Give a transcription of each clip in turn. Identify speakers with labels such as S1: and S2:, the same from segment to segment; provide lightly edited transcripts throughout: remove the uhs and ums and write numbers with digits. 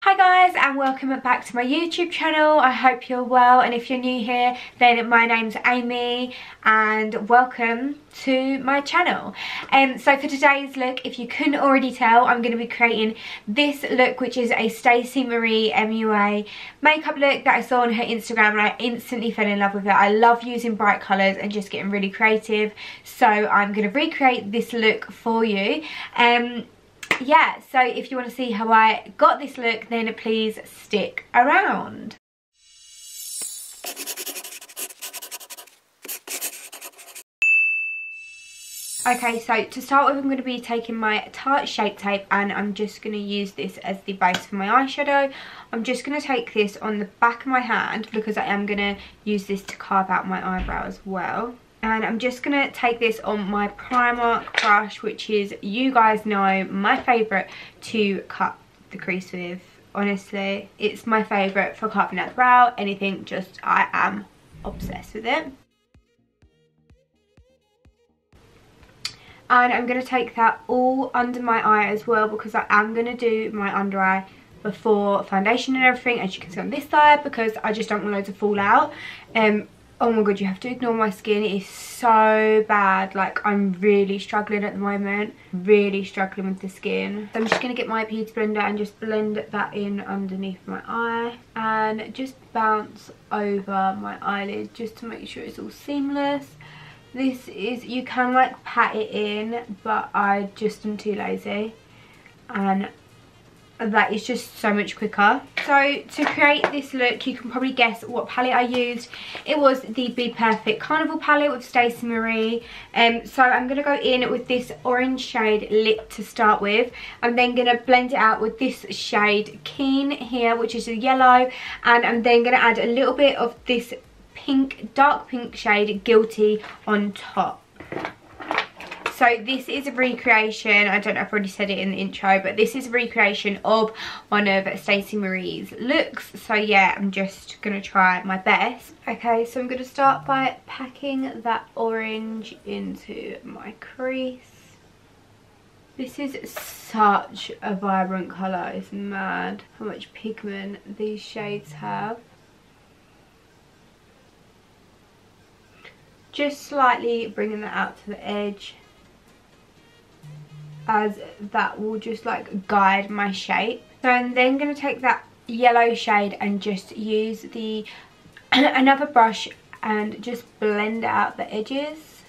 S1: Hi guys, and welcome back to my YouTube channel. I hope you're well, and if you're new here then my name's Amy and welcome to my channel. So for today's look, if you couldn't already tell, I'm going to be creating this look, which is a Stacey Marie MUA makeup look that I saw on her Instagram and I instantly fell in love with it. I love using bright colours and just getting really creative, so I'm going to recreate this look for you. Yeah, so if you want to see how I got this look, then please stick around. Okay, so to start with, I'm going to be taking my Tarte Shape Tape and I'm just going to use this as the base for my eyeshadow. I'm just going to take this on the back of my hand because I am going to use this to carve out my eyebrow as well. And I'm just going to take this on my Primark brush, which is, you guys know, my favourite to cut the crease with. Honestly, it's my favourite for carving out the brow. Anything, just, I am obsessed with it. And I'm going to take that all under my eye as well, because I am going to do my under eye before foundation and everything, as you can see on this side, because I just don't want loads to fall out. Oh my god, you have to ignore my skin. It is so bad. Like, I'm really struggling at the moment. Really struggling with the skin. So I'm just going to get my beauty blender and just blend that in underneath my eye. And just bounce over my eyelid just to make sure it's all seamless. This is, you can like pat it in, but I just am too lazy. And that is just so much quicker. So to create this look, you can probably guess what palette I used. It was the Be Perfect Carnival palette with Stacey Marie. So I'm going to go in with this orange shade Lit to start with. I'm then going to blend it out with this shade Keen here, which is a yellow. And I'm then going to add a little bit of this pink, dark pink shade Guilty on top. So this is a recreation, I don't know if I've already said it in the intro, but this is a recreation of one of Stacey Marie's looks. So yeah, I'm just going to try my best. Okay, so I'm going to start by packing that orange into my crease. This is such a vibrant colour, it's mad how much pigment these shades have. Just slightly bringing that out to the edge, as that will just like guide my shape. So I'm then going to take that yellow shade and just use the another brush and just blend out the edges.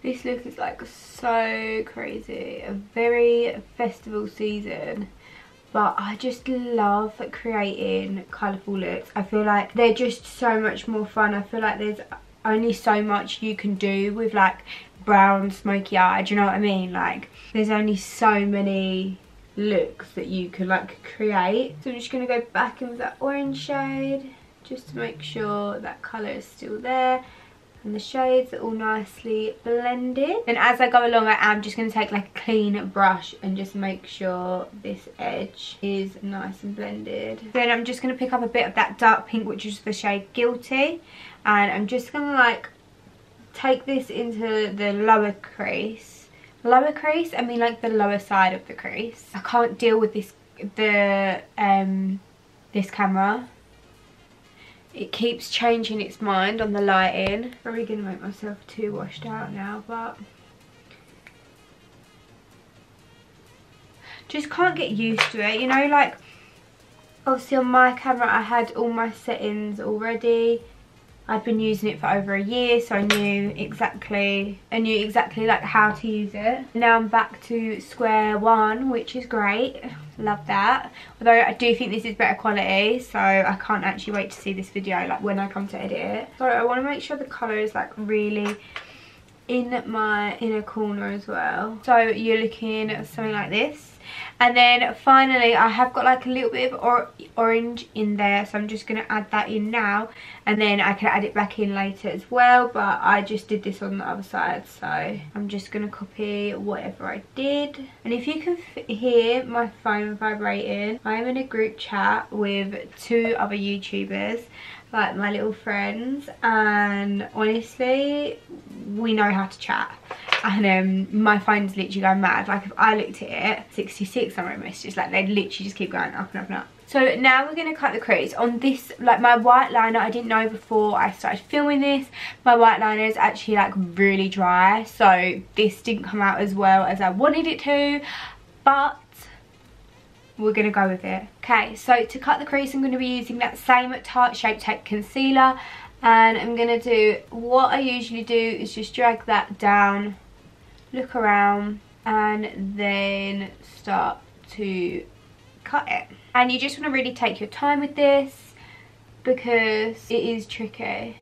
S1: This look is like so crazy, a very festival season. But I just love creating colourful looks. I feel like they're just so much more fun. I feel like there's only so much you can do with like brown smoky eye, do you know what I mean? Like, there's only so many looks that you could like create. So I'm just going to go back in with that orange shade just to make sure that colour is still there and the shades are all nicely blended. And as I go along, I am just going to take like a clean brush and just make sure this edge is nice and blended. Then I'm just going to pick up a bit of that dark pink, which is the shade Guilty, and I'm just going to like take this into the lower crease. Lower crease, I mean like the lower side of the crease. I can't deal with this, this camera. It keeps changing its mind on the lighting. Probably going to make myself too washed out now, but just can't get used to it, you know. Like, obviously on my camera I had all my settings already. I'd been using it for over a year, so I knew exactly like how to use it. Now I'm back to square one, which is great. Love that. Although I do think this is better quality, so I can't actually wait to see this video like when I come to edit it. So I want to make sure the colour is like really in my inner corner as well. So you're looking at something like this. And then finally I have got like a little bit of orange in there, so I'm just going to add that in now, and then I can add it back in later as well, but I just did this on the other side, so I'm just going to copy whatever I did. And if you can hear my phone vibrating, I am in a group chat with two other YouTubers, like my little friends, and honestly we know how to chat. And my phone's literally going mad. Like if I looked at it, 66 number of messages, like they'd literally just keep going up and up and up. So now we're going to cut the crease on this, like my white liner. I didn't know before I started filming this, my white liner is actually like really dry, so this didn't come out as well as I wanted it to, but we're going to go with it. Okay, so to cut the crease I'm going to be using that same Tarte Shape Tape concealer, and I'm going to do what I usually do is just drag that down, look around, and then start to cut it. And you just want to really take your time with this because it is tricky.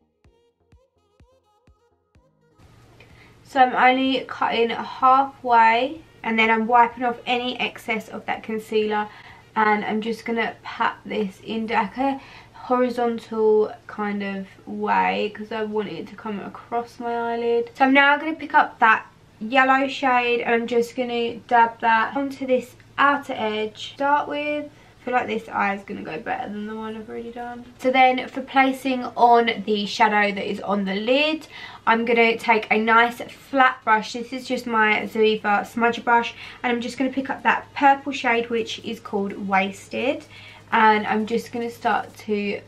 S1: So I'm only cutting halfway, and then I'm wiping off any excess of that concealer, and I'm just going to pat this in like a horizontal kind of way because I want it to come across my eyelid. So I'm now going to pick up that yellow shade and I'm just going to dab that onto this outer edge. Start with, I feel like this eye is going to go better than the one I've already done. So then for placing on the shadow that is on the lid, I'm going to take a nice flat brush. This is just my Zoeva smudger brush, and I'm just going to pick up that purple shade which is called Wasted, and I'm just going to start to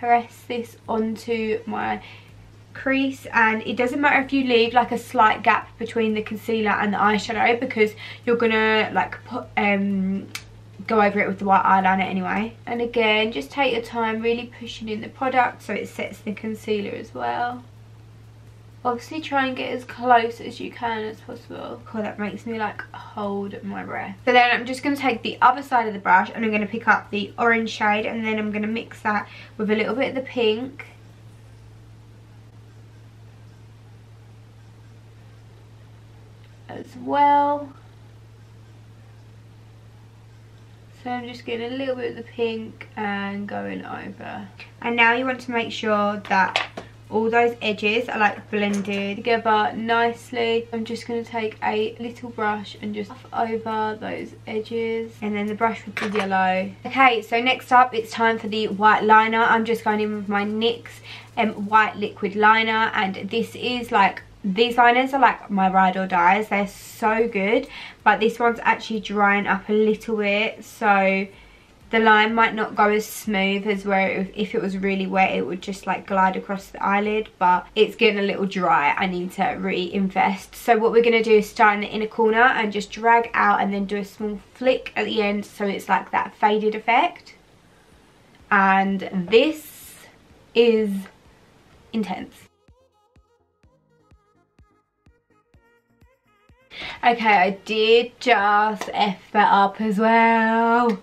S1: press this onto my crease. And it doesn't matter if you leave like a slight gap between the concealer and the eyeshadow because you're going to like put go over it with the white eyeliner anyway. And again, just take your time really pushing in the product so it sets the concealer as well. Obviously try and get as close as you can as possible. God, that makes me like hold my breath. So then I'm just going to take the other side of the brush and I'm going to pick up the orange shade, and then I'm going to mix that with a little bit of the pink. As well. So I'm just getting a little bit of the pink and going over. And now you want to make sure that all those edges are like blended together nicely. I'm just going to take a little brush and just buff over those edges, and then the brush with the yellow. Okay, so next up it's time for the white liner. I'm just going in with my NYX white liquid liner, and this is like, these liners are like my ride or dies. They're so good, but this one's actually drying up a little bit, so the line might not go as smooth as where if it was really wet it would just like glide across the eyelid, but it's getting a little dry. I need to reinvest. So what we're going to do is start in the inner corner and just drag out and then do a small flick at the end so it's like that faded effect. And this is intense. Okay, I did just F that up as well.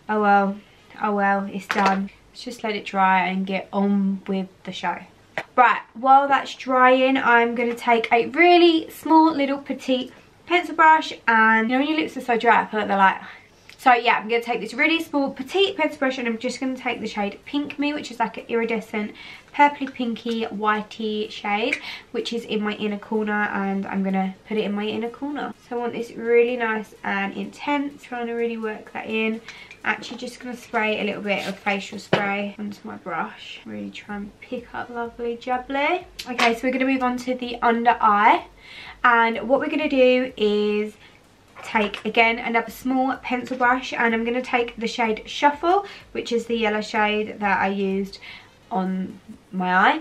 S1: Oh well, oh well, it's done. Let's just let it dry and get on with the show. Right, while that's drying, I'm going to take a really small little petite pencil brush, and you know when your lips are so dry, I feel like they're like... So yeah, I'm going to take this really small petite pencil brush and I'm just going to take the shade Pink Me, which is like an iridescent purpley pinky whitey shade, which is in my inner corner, and I'm going to put it in my inner corner. So I want this really nice and intense, trying to really work that in. Actually just going to spray a little bit of facial spray onto my brush. Really try and pick up lovely jubbly. Okay, so we're going to move on to the under eye. And what we're going to do is take again another small pencil brush, and I'm going to take the shade Shuffle, which is the yellow shade that I used on my eye,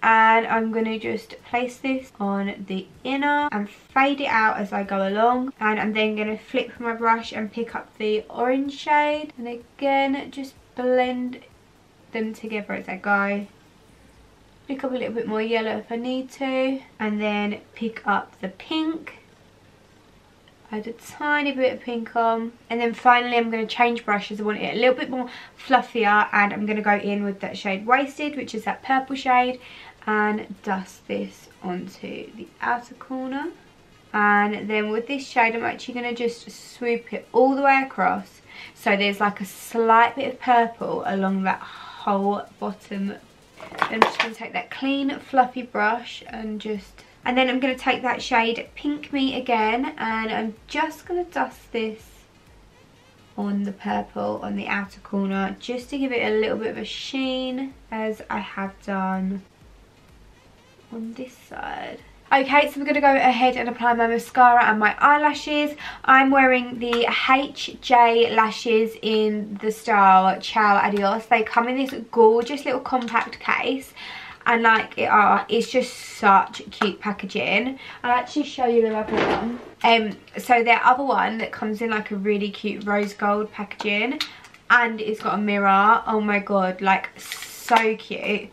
S1: and I'm going to just place this on the inner and fade it out as I go along. And I'm then going to flip my brush and pick up the orange shade, and again just blend them together as I go. Pick up a little bit more yellow if I need to, and then pick up the pink. Add a tiny bit of pink on, and then finally I'm going to change brushes. I want it a little bit more fluffier, and I'm going to go in with that shade Wasted, which is that purple shade, and dust this onto the outer corner. And then with this shade I'm actually going to just swoop it all the way across, so there's like a slight bit of purple along that whole bottom. Then I'm just going to take that clean fluffy brush and just... And then I'm going to take that shade Pink Me again, and I'm just going to dust this on the purple on the outer corner, just to give it a little bit of a sheen, as I have done on this side. Okay, so we're going to go ahead and apply my mascara and my eyelashes. I'm wearing the HJ lashes in the style Ciao Adios. They come in this gorgeous little compact case, and like it's just such cute packaging. I'll actually show you the other one. So their other one that comes in like a really cute rose gold packaging, and it's got a mirror. Oh my god, like so cute.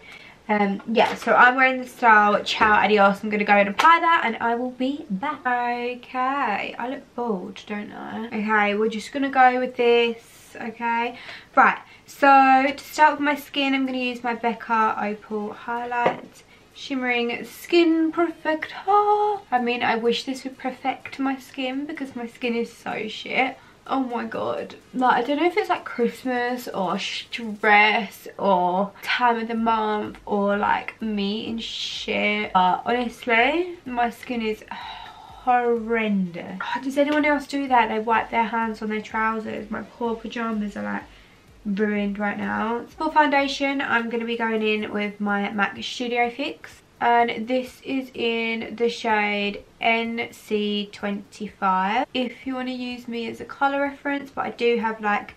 S1: Yeah, so I'm wearing the style Ciao Adios. I'm going to go and apply that and I will be back. Okay, I look bold, don't I? Okay, we're just going to go with this, okay? Right, so to start with my skin, I'm going to use my Becca Opal Highlight Shimmering Skin Perfector. I mean, I wish this would perfect my skin because my skin is so shit. Oh my god, like I don't know if it's like Christmas or stress or time of the month or like me and shit, but honestly my skin is horrendous. Oh, does anyone else do that? They wipe their hands on their trousers. My poor pajamas are like ruined right now. For foundation, I'm going to be going in with my MAC Studio Fix, and this is in the shade NC25 if you want to use me as a colour reference, but I do have like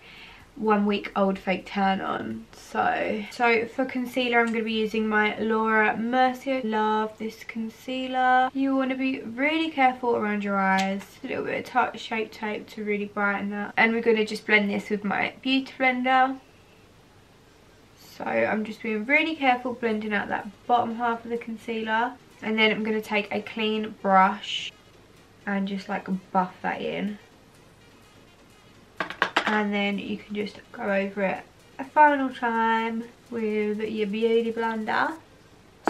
S1: 1 week old fake tan on. So for concealer, I'm going to be using my Laura Mercier. Love this concealer. You want to be really careful around your eyes. A little bit of touch Shape Tape to really brighten that, and we're going to just blend this with my beauty blender. So I'm just being really careful blending out that bottom half of the concealer, and then I'm going to take a clean brush and just like buff that in, and then you can just go over it a final time with your beauty blender.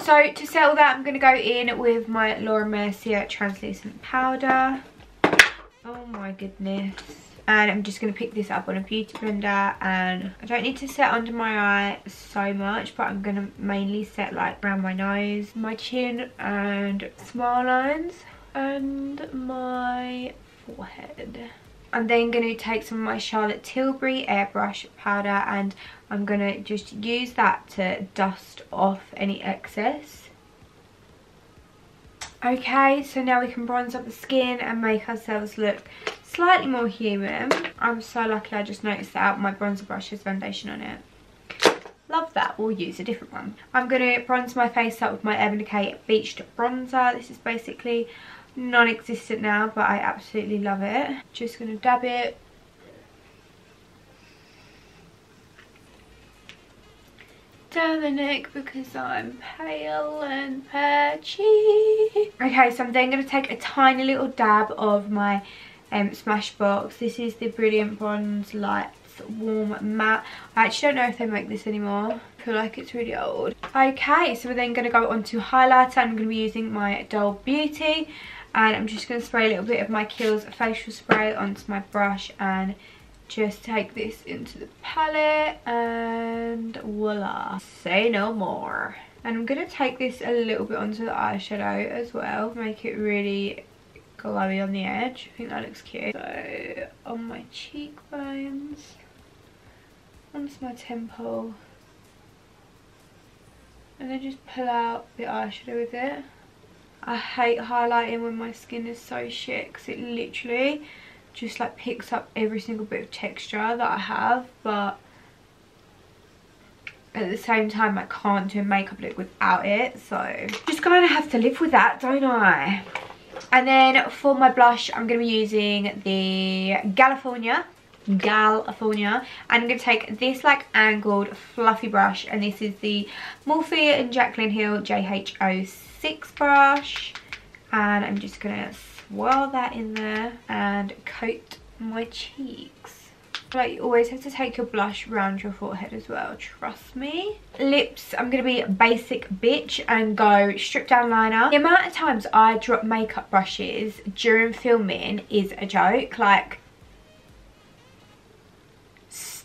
S1: So to settle that, I'm going to go in with my Laura Mercier translucent powder. Oh my goodness. And I'm just going to pick this up on a beauty blender, and I don't need to set under my eye so much, but I'm going to mainly set like around my nose, my chin and smile lines and my forehead. I'm then going to take some of my Charlotte Tilbury airbrush powder, and I'm going to just use that to dust off any excess. Okay, so now we can bronze up the skin and make ourselves look slightly more human. I'm so lucky I just noticed that my bronzer brush has foundation on it. Love that. We'll use a different one. I'm going to bronze my face up with my Urban Decay Beached Bronzer. This is basically non-existent now, but I absolutely love it. Just going to dab it. Down the neck because I'm pale and patchy. Okay, so I'm then going to take a tiny little dab of my Smashbox. This is the Brilliant Bronze Lights Warm Matte. I actually don't know if they make this anymore. I feel like it's really old. Okay, so we're then going to go on to highlighter. I'm going to be using my Doll Beauty, and I'm just going to spray a little bit of my Kiehl's facial spray onto my brush and just take this into the palette, and voila, say no more. And I'm going to take this a little bit onto the eyeshadow as well, make it really glowy on the edge. I think that looks cute. So on my cheekbones, onto my temple, and then just pull out the eyeshadow with it. I hate highlighting when my skin is so shit because it literally just like picks up every single bit of texture that I have, but at the same time I can't do a makeup look without it, so just kind of have to live with that, don't I? And then for my blush, I'm going to be using the California, and I'm going to take this like angled fluffy brush, and this is the Morphe and Jaclyn Hill JH06 brush, and I'm just going to swirl that in there and coat my cheeks. Like, you always have to take your blush around your forehead as well, trust me. Lips, I'm going to be basic bitch and go strip down liner. The amount of times I drop makeup brushes during filming is a joke. Like,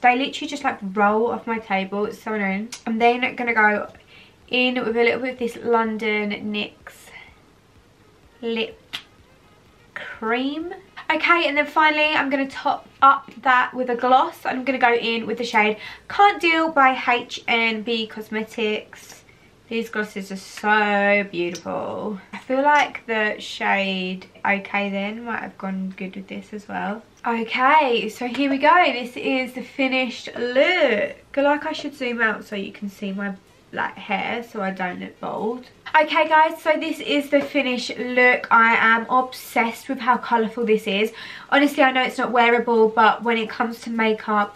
S1: they literally just like roll off my table. It's so annoying. I'm then going to go in with a little bit of this London NYX lip cream. Okay, and then finally I'm going to top up that with a gloss. I'm going to go in with the shade Can't Deal by HNB Cosmetics. These glosses are so beautiful. I feel like the shade Okay Then might have gone good with this as well. Okay, so here we go. This is the finished look. I feel like I should zoom out so you can see my hair so I don't look bald. Okay guys, so this is the finished look. I am obsessed with how colourful this is. Honestly, I know it's not wearable, but when it comes to makeup,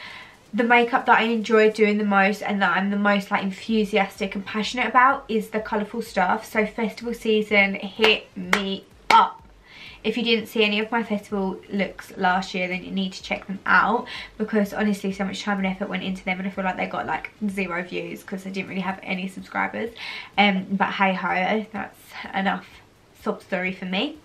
S1: the makeup that I enjoy doing the most and that I'm the most enthusiastic and passionate about is the colourful stuff. So festival season, hit me up. If you didn't see any of my festival looks last year, then you need to check them out, because honestly so much time and effort went into them, and I feel like they got 0 views because I didn't really have any subscribers. But hey ho, that's enough sob story for me.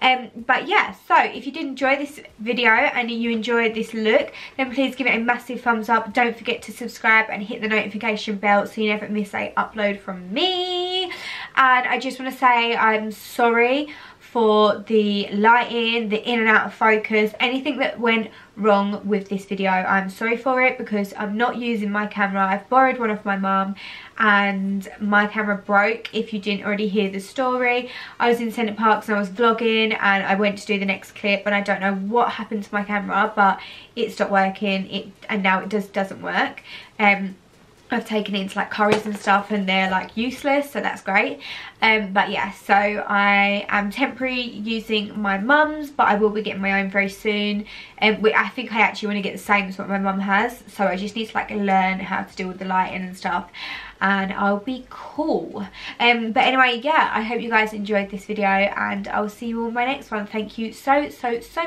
S1: But yeah, so if you did enjoy this video and you enjoyed this look, then please give it a massive thumbs up. Don't forget to subscribe and hit the notification bell so you never miss a upload from me. And I just want to say I'm sorry for the lighting, the in and out of focus, anything that went wrong with this video. I'm sorry for it because I'm not using my camera. I've borrowed one of my mum and my camera broke. If you didn't already hear the story, I was in Centre Parks and I was vlogging and I went to do the next clip and I don't know what happened to my camera, but it stopped working and now it just doesn't work. I've taken it into curries and stuff and they're useless, so that's great. But yeah, so I am temporary using my mum's, but I will be getting my own very soon. I think I actually want to get the same as what my mum has, so I just need to learn how to deal with the lighting and stuff, and I'll be cool. But anyway, yeah, I hope you guys enjoyed this video and I'll see you all in my next one. Thank you so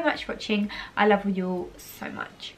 S1: much for watching. I love you all so much.